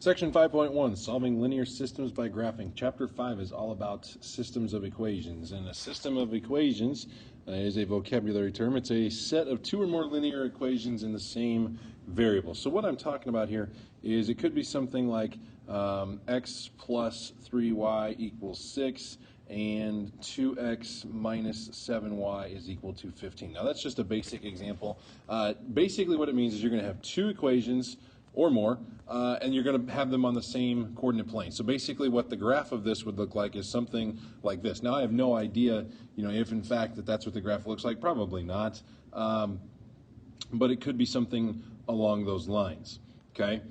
Section 5.1, Solving Linear Systems by Graphing. Chapter 5 is all about systems of equations. And a system of equations is a vocabulary term. It's a set of two or more linear equations in the same variable. So what I'm talking about here is it could be something like x plus 3y equals 6 and 2x minus 7y is equal to 15. Now that's just a basic example. Basically what it means is you're going to have two equations or more, and you're going to have them on the same coordinate plane. So basically what the graph of this would look like is something like this. Now I have no idea, if in fact that's what the graph looks like. Probably not, but it could be something along those lines, okay?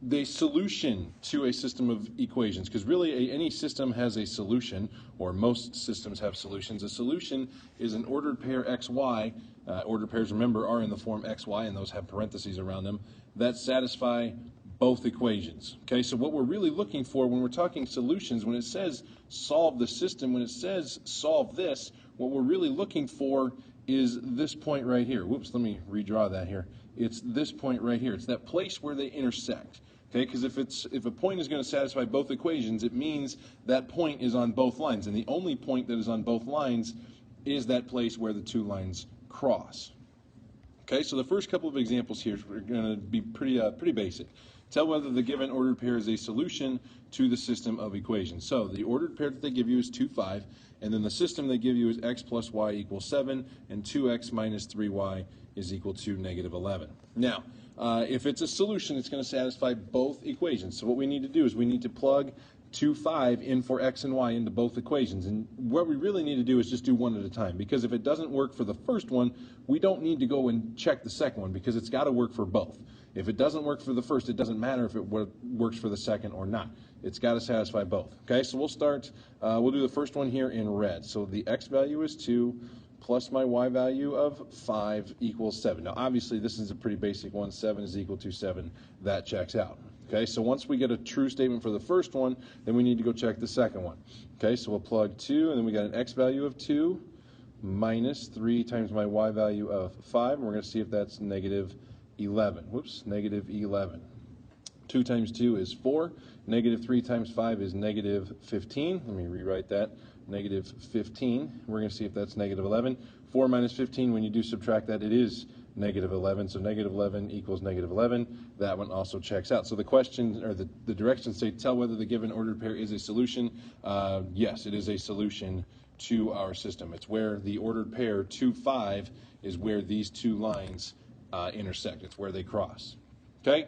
The solution to a system of equations, because really any system has a solution, or most systems have solutions. A solution is an ordered pair xy. Ordered pairs, remember, are in the form xy, and those have parentheses around them, that satisfy both equations. Okay, so what we're really looking for when we're talking solutions, when it says solve the system, when it says solve this, what we're really looking for is this point right here. Whoops, let me redraw that here. It's this point right here. It's that place where they intersect. Okay, because if a point is going to satisfy both equations, it means that point is on both lines, and the only point that is on both lines is that place where the two lines cross. Okay, so the first couple of examples here are going to be pretty basic. Tell whether the given ordered pair is a solution to the system of equations. So the ordered pair that they give you is 2, 5, and then the system they give you is x plus y equals 7, and 2x minus 3y is equal to negative 11. Now, if it's a solution, it's going to satisfy both equations. So what we need to do is we need to plug 2, 5 in for x and y into both equations. And what we really need to do is just do one at a time, because if it doesn't work for the first one, we don't need to go and check the second one, because it's got to work for both. If it doesn't work for the first, it doesn't matter if it works for the second or not. It's got to satisfy both. Okay, so we'll do the first one here in red. So the x value is 2 plus my y value of 5 equals 7. Now obviously this is a pretty basic one. 7 is equal to 7. That checks out. Okay, so once we get a true statement for the first one, then we need to go check the second one. Okay, so we'll plug 2, and then we got an x value of 2 minus 3 times my y value of 5, and we're going to see if that's negative 11. Whoops, negative 11. 2 times 2 is 4. Negative 3 times 5 is negative 15. Let me rewrite that. Negative 15. We're going to see if that's negative 11. 4 minus 15, when you do subtract that, it is negative 11. So negative 11 equals negative 11. That one also checks out. So the question, or the directions say, tell whether the given ordered pair is a solution. Yes, it is a solution to our system. It's where the ordered pair 2, 5 is where these two lines intersect. It's where they cross. Okay?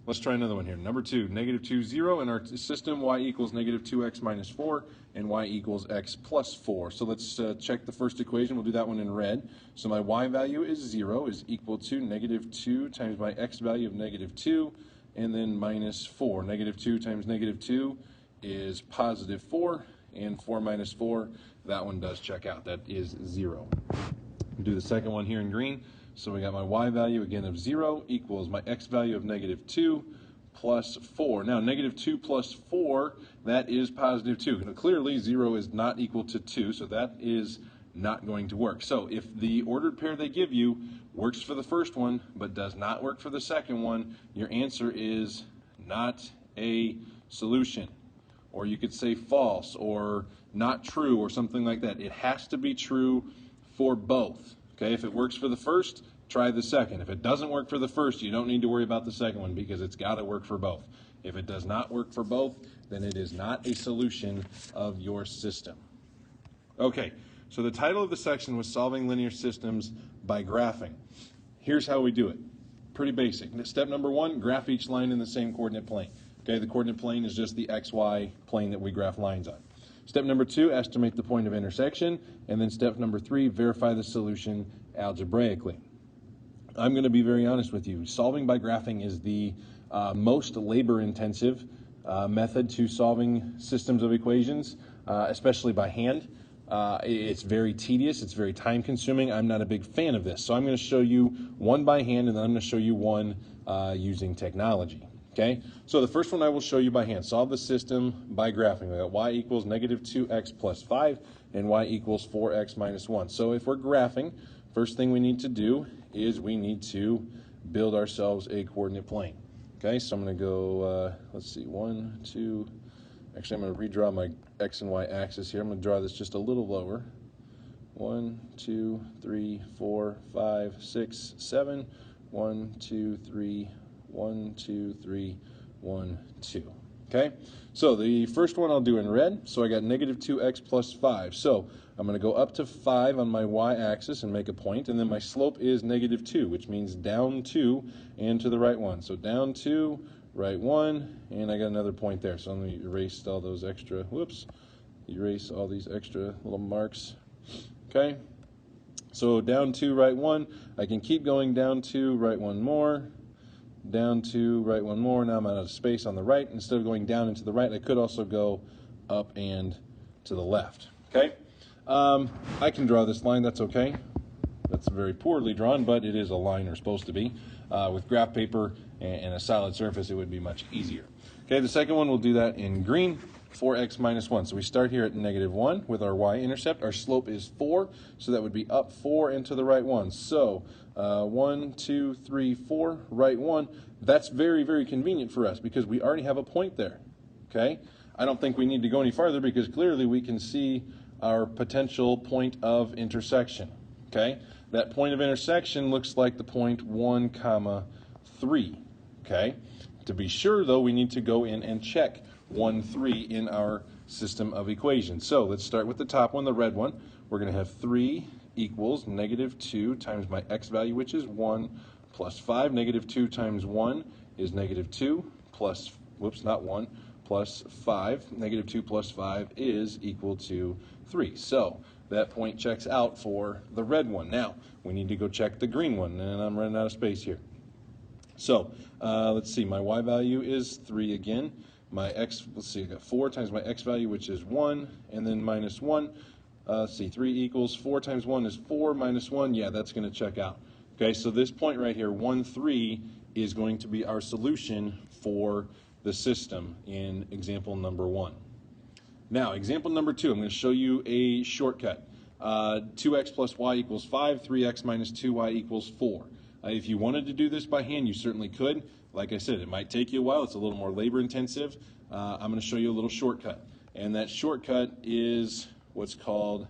Let's try another one here. Number 2, negative 2, 0. In our system, y equals negative 2x minus 4, and y equals x plus 4. So let's check the first equation. We'll do that one in red. So my y value is 0, is equal to negative 2 times my x value of negative 2, and then minus 4. Negative 2 times negative 2 is positive 4, and 4 minus 4, that one does check out. That is 0. We'll do the second one here in green. So we got my y value again of 0 equals my x value of negative 2 plus 4. Now negative 2 plus 4, that is positive 2. Now, clearly 0 is not equal to 2, so that is not going to work. So if the ordered pair they give you works for the first one but does not work for the second one, your answer is not a solution. Or you could say false or not true or something like that. It has to be true for both. Okay, if it works for the first, try the second. If it doesn't work for the first, you don't need to worry about the second one, because it's got to work for both. If it does not work for both, then it is not a solution of your system. Okay, so the title of the section was Solving Linear Systems by Graphing. Here's how we do it. Pretty basic. Step number 1, graph each line in the same coordinate plane. Okay, the coordinate plane is just the XY plane that we graph lines on. Step number 2, estimate the point of intersection. And then step number 3, verify the solution algebraically. I'm going to be very honest with you. Solving by graphing is the most labor-intensive method to solving systems of equations, especially by hand. It's very tedious. It's very time-consuming. I'm not a big fan of this. So I'm going to show you one by hand, and then I'm going to show you one using technology. Okay, so the first one I will show you by hand. Solve the system by graphing. We got y equals negative 2x plus 5 and y equals 4x minus 1. So if we're graphing, first thing we need to do is we need to build ourselves a coordinate plane. Okay, so I'm going to go, let's see, 1, 2, actually I'm going to redraw my X and Y axis here. I'm going to draw this just a little lower. 1, 2, 3, 4, 5, 6, 7. 1, 2, 3, 1, 2, 3, 1, 2. Okay, so the first one I'll do in red. So I got negative 2x plus 5. So I'm going to go up to 5 on my y-axis and make a point, and then my slope is negative 2, which means down 2 and to the right 1. So down 2, right 1, and I got another point there. So let me erase all those extra, erase all these extra little marks. Okay, so down 2, right 1. I can keep going down 2, right 1 more. Down 2, right 1 more. Now I'm out of space on the right. Instead of going down and to the right, I could also go up and to the left. Okay, I can draw this line. That's okay. That's very poorly drawn, but it is a line, or supposed to be. With graph paper and a solid surface, it would be much easier. Okay, the second one, we'll do that in green. 4x minus 1. So we start here at negative 1 with our y-intercept. Our slope is 4, so that would be up 4 and to the right 1. So 1, 2, 3, 4, right 1. That's very, very convenient for us because we already have a point there. Okay? I don't think we need to go any farther because clearly we can see our potential point of intersection. Okay? That point of intersection looks like the point 1, 3. Okay? To be sure, though, we need to go in and check 1, 3 in our system of equations. So let's start with the top one, the red one. We're going to have 3 equals negative 2 times my x value, which is 1, plus 5. Negative 2 times 1 is negative 2, plus, not 1, plus 5. Negative 2 plus 5 is equal to 3. So that point checks out for the red one. Now, we need to go check the green one, and I'm running out of space here. So let's see, my y value is 3 again. My x, let's see, I got 4 times my x value, which is 1, and then minus 1. Let's see, 3 equals 4 times 1 is 4, minus 1. Yeah, that's going to check out. Okay, so this point right here, 1, 3, is going to be our solution for the system in example number 1. Now, example number 2, I'm going to show you a shortcut. 2x plus y equals 5, 3x minus 2y equals 4. If you wanted to do this by hand, you certainly could. Like I said, it might take you a while. It's a little more labor intensive. I'm going to show you a little shortcut. And that shortcut is what's called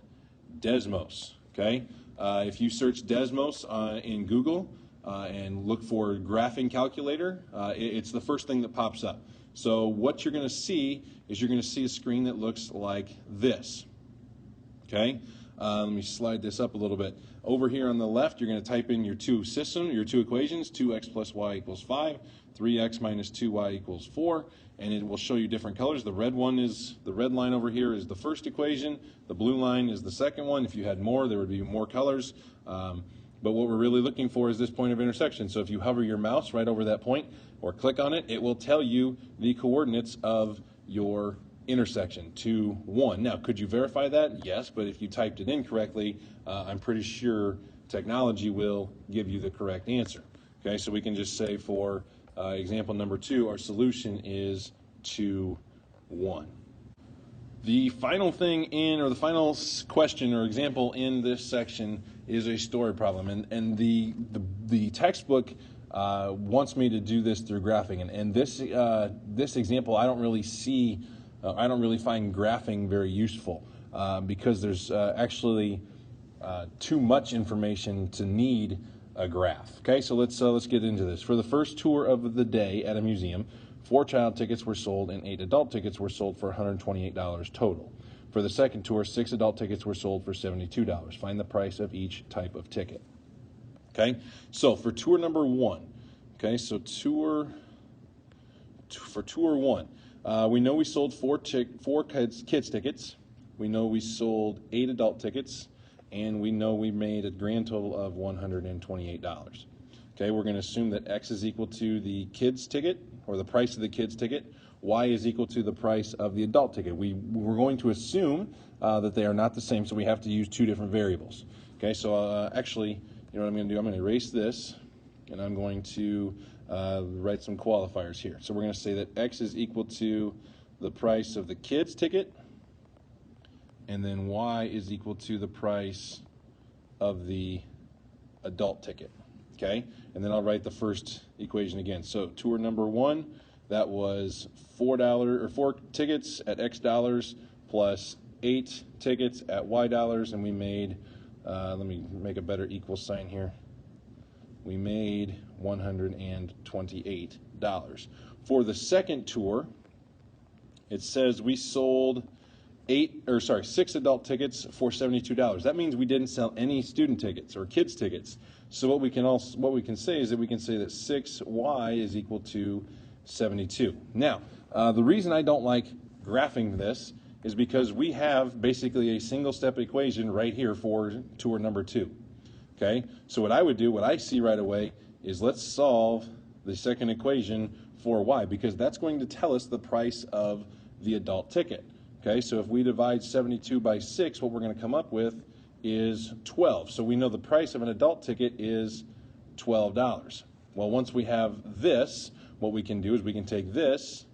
Desmos. Okay? If you search Desmos in Google and look for graphing calculator, it's the first thing that pops up. So what you're going to see is you're going to see a screen that looks like this. Okay? Let me slide this up a little bit. Over here on the left, you're going to type in your two equations, 2x plus y equals 5, 3x minus 2y equals 4, and it will show you different colors. The red line over here is the first equation, the blue line is the second one. If you had more, there would be more colors. But what we're really looking for is this point of intersection. So if you hover your mouse right over that point or click on it, it will tell you the coordinates of your intersection to 1. Now, could you verify that? Yes, but if you typed it in correctly, I'm pretty sure technology will give you the correct answer. Okay, so we can just say for example number 2, our solution is 2, 1. The final thing the final question or example in this section is a story problem, and the textbook wants me to do this through graphing, and this example I don't really find graphing very useful because there's actually too much information to need a graph. Okay, so let's get into this. For the first tour of the day at a museum, 4 child tickets were sold and 8 adult tickets were sold for $128 total. For the second tour, 6 adult tickets were sold for $72. Find the price of each type of ticket. Okay, so for tour number 1, okay, so for tour 1, we know we sold 4 kids tickets, we know we sold 8 adult tickets, and we know we made a grand total of $128. Okay, we're going to assume that X is equal to the kids ticket, or the price of the kids ticket. Y is equal to the price of the adult ticket. We're going to assume that they are not the same, so we have to use 2 different variables. Okay, so actually, you know what I'm going to do? I'm going to erase this, and I'm going to write some qualifiers here. So we're going to say that X is equal to the price of the kids ticket, and then Y is equal to the price of the adult ticket. okay? And then I'll write the first equation again. So tour number 1, that was $4 or 4 tickets at X dollars plus 8 tickets at Y dollars, and we made, let me make a better equal sign here. We made $128. For the second tour, it says we sold 6 adult tickets for $72. That means we didn't sell any student tickets or kids tickets. So what we can say is that we can say that 6y is equal to 72. Now, the reason I don't like graphing this is because we have basically a single step equation right here for tour number 2. Okay? So what I would do, what I see right away, is let's solve the second equation for y, because that's going to tell us the price of the adult ticket. Okay, so if we divide 72 by 6, what we're going to come up with is 12. So we know the price of an adult ticket is $12. Well, once we have this, what we can do is we can take this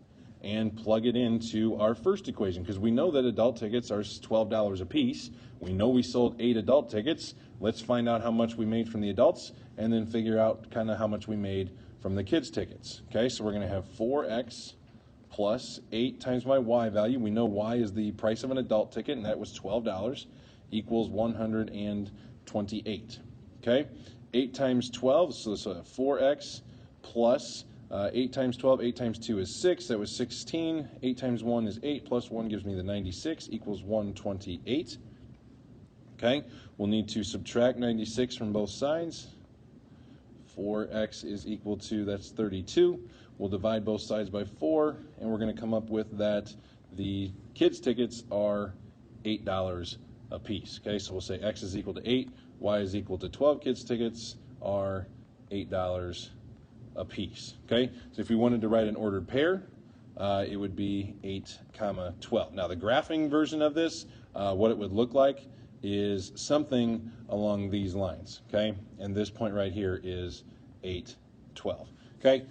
and plug it into our first equation, because we know that adult tickets are $12 a piece. We know we sold 8 adult tickets. Let's find out how much we made from the adults and then figure out kind of how much we made from the kids' tickets. Okay, so we're going to have 4x plus 8 times my y value. We know y is the price of an adult ticket, and that was $12, equals 128. Okay, 8 times 12, so 4x plus 8 times 12, 8 times 2 is 6, that was 16. 8 times 1 is 8, plus 1 gives me the 96, equals 128. Okay, we'll need to subtract 96 from both sides. 4x is equal to, that's 32. We'll divide both sides by 4, and we're going to come up with that the kids' tickets are $8 a piece. Okay, so we'll say x is equal to 8, y is equal to 12. Kids' tickets are $8 a piece. Okay, so if we wanted to write an ordered pair, it would be 8, 12. Now the graphing version of this, what it would look like is something along these lines. Okay, and this point right here is 8, 12. Okay,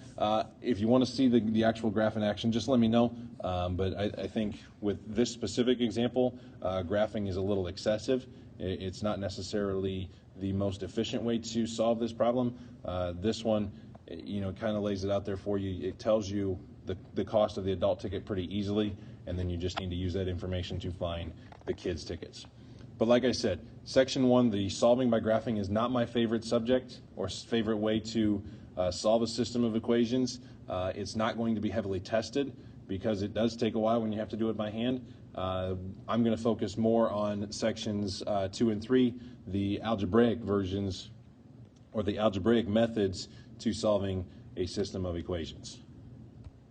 if you want to see the actual graph in action, just let me know. But I think with this specific example, graphing is a little excessive. It's not necessarily the most efficient way to solve this problem. This one, kind of lays it out there for you. It tells you the cost of the adult ticket pretty easily, and then you just need to use that information to find the kids' tickets. But like I said, section 1, the solving by graphing, is not my favorite subject or favorite way to solve a system of equations. It's not going to be heavily tested because it does take a while when you have to do it by hand. I'm going to focus more on sections 2 and 3, the algebraic versions or the algebraic methods to solving a system of equations.